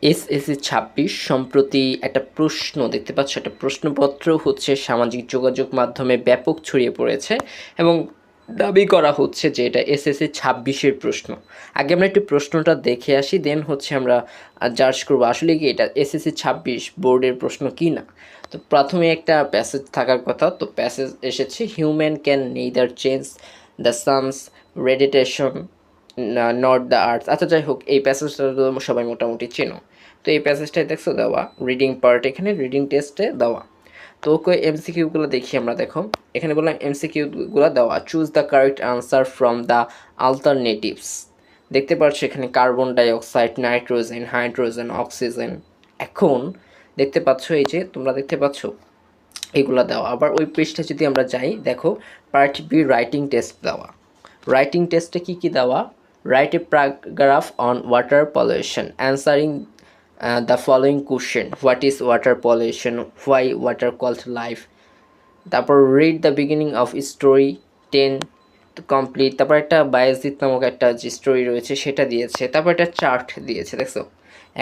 SSC ২৬ সম্প্রতি একটা প্রশ্ন দেখতে পাচ্ছ, একটা প্রশ্নপত্র হচ্ছে সামাজিক যোগাযোগ মাধ্যমে ব্যাপক ছড়িয়ে পড়েছে এবং দাবি করা হচ্ছে যে এটা এসএসসি ২৬-এর প্রশ্ন। আগে আমরা একটু প্রশ্নটা দেখে আসি, দেন হচ্ছে আমরা জাজ করবো আসলে কি এটা এসএসসি ২৬ বোর্ডের প্রশ্ন কি না। তো প্রথমে একটা প্যাসেজ থাকার কথা, তো প্যাসেজ এসেছে, human can neither change the sun's radiation not the earth. আচ্ছা যাই হোক, এই প্যাসেজটা তো সবাই মোটামুটি চেনো। তো এই প্যাসেজটাই দেখছো দেওয়া রিডিং পার্ট, এখানে রিডিং টেস্টে দেওয়া। তো ওকে এমসিকিউগুলো দেখি আমরা, দেখো এখানে বললাম এমসিকিউগুলো দেওয়া, choose the correct answer from the আলটারনেটিভস। দেখতে পাচ্ছ এখানে carbon dioxide, nitrogen, hydrogen, oxygen. এখন দেখতে পাচ্ছ, এই যে তোমরা দেখতে পাচ্ছ এগুলো দেওয়া। আবার ওই পেজটা যদি আমরা যাই, দেখো পার্ট বি রাইটিং টেস্ট দেওয়া। রাইটিং টেস্টে কী কী দেওয়া, write a paragraph on water pollution answering the following question, what is water pollution, why water called life. তারপর read the beginning of story 10 complete. তারপর একটা বায়োজিৎ নামক একটা যে স্টোরি রয়েছে সেটা দিয়েছে, তারপর একটা চার্ট দিয়েছে, দেখছো।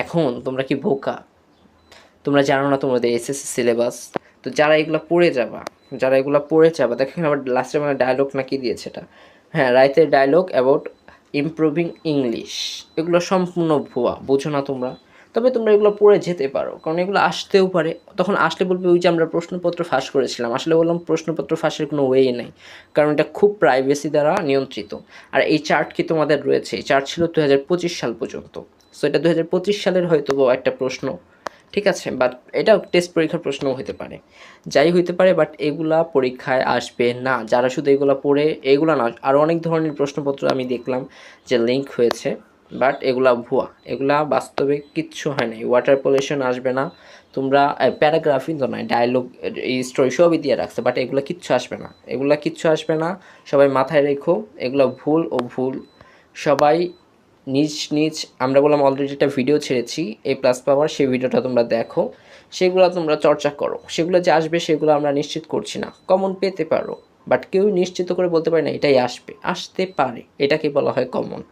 এখন তোমরা কি বোকা? তোমরা জানো না তোমাদের এসএসসি সিলেবাস? তো যারা এগুলো পড়ে যাবা, দেখেন আবার লাস্টে মানে ডায়লগ নাকি দিয়েছে এটা। হ্যাঁ, right a dialogue about improving English. এগুলো সম্পূর্ণ ভুয়া, বোঝো না তোমরা। তবে তোমরা এগুলো পড়ে যেতে পারো, কারণ এগুলো আসতেও পারে। তখন আসলে বলবে ওই যে আমরা প্রশ্নপত্র ফাঁস করেছিলাম। আসলে বললাম প্রশ্নপত্র ফাঁসের কোনো ওয়ে নেই, কারণ এটা খুব প্রাইভেসি দ্বারা নিয়ন্ত্রিত। আর এই চার্ট কি তোমাদের রয়েছে? এই চার্ট ছিল 2025 সাল পর্যন্ত। সো এটা 2025 সালের হয়তো একটা প্রশ্ন, ঠিক আছে। বাট এটাও টেস্ট পরীক্ষার প্রশ্নও হতে পারে, যাই হইতে পারে, বাট এগুলা পরীক্ষায় আসবে না। যারা শুধু এগুলা পড়ে, এগুলা না আরও অনেক ধরনের প্রশ্নপত্র আমি দেখলাম যে লিঙ্ক হয়েছে, বাট এগুলা ভুয়া, এগুলা বাস্তবে কিচ্ছু হয় নাই। ওয়াটার পলিউশন আসবে না, তোমরা প্যারাগ্রাফই তো নয়, ডায়লগ, এই স্টোরি সবই দিয়ে রাখছে, বাট এগুলো কিচ্ছু আসবে না, এগুলা কিচ্ছু আসবে না। সবাই মাথায় রেখো, এগুলো ভুল ও ভুল। সবাই নিজ নিজ, আমরা বললাম অলরেডি একটা ভিডিও ছেড়েছি এ প্লাস পাওয়ার, সেই ভিডিওটা তোমরা দেখো, সেগুলো তোমরা চর্চা করো। সেগুলো যে আসবে সেগুলো আমরা নিশ্চিত করছি না, কমন পেতে পারো, বাট কেউ নিশ্চিত করে বলতে পারে না এটাই আসবে, আসতে পারে, এটাকে বলা হয় কমন।